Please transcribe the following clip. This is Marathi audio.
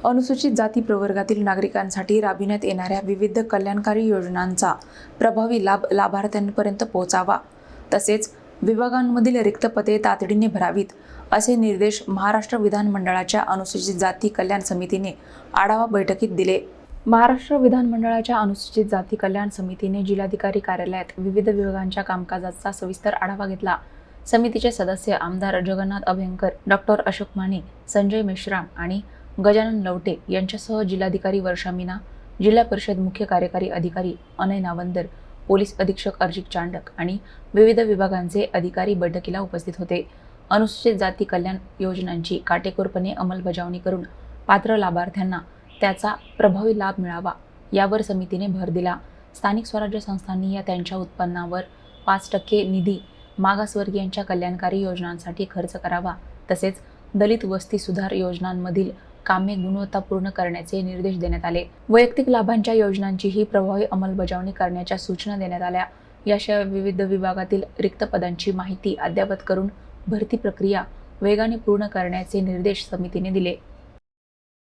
अनुसूचित जाती प्रवर्गातील नागरिकांसाठी राबविण्यात येणाऱ्या विविध कल्याणकारी योजनांचा प्रभावी लाभ लाभार्थ्यांपर्यंत पोहोचावा, तसेच विभागांमधील रिक्त पदे तातडीने भरावीत, असे निर्देश महाराष्ट्र विधानमंडळाच्या अनुसूचित जाती कल्याण समितीने आढावा बैठकीत दिले। महाराष्ट्र विधानमंडळाच्या अनुसूचित जाती कल्याण समितीने जिल्हाधिकारी कार्यालयात विविध विभागांच्या कामकाजाचा सविस्तर आढावा घेतला। समितीचे सदस्य आमदार जगन्नाथ अभ्यंकर, डॉक्टर अशोक माने, संजय मेश्राम आणि गजानन लवटे यांच्यासह जिल्हाधिकारी वर्षा मीना, जिल्हा परिषद मुख्य कार्यकारी अधिकारी अनय नावंदर, पोलीस अधीक्षक अर्जित चांडक आणि विविध विभागांचे अधिकारी बैठकीला उपस्थित होते। अनुसूचित जाती कल्याण योजनांची काटेकोरपणे अंमलबजावणी करून पात्र लाभार्थ्यांना त्याचा प्रभावी लाभ मिळावा, यावर समितीने भर दिला। स्थानिक स्वराज्य संस्थांनी या त्यांच्या उत्पन्नावर 5% निधी मागासवर्गीयांच्या कल्याणकारी योजनांसाठी खर्च करावा, तसेच दलित वस्ती सुधार योजनांमधील कामे गुणवत्तापूर्ण करण्याचे निर्देश देण्यात आले। वैयक्तिक लाभांच्या योजनांचीही प्रभावी अंमलबजावणी करण्याच्या सूचना देण्यात आल्या। याशिवाय विविध विभागातील रिक्त पदांची माहिती अद्ययावत करून भरती प्रक्रिया वेगाने पूर्ण करण्याचे निर्देश समितीने दिले।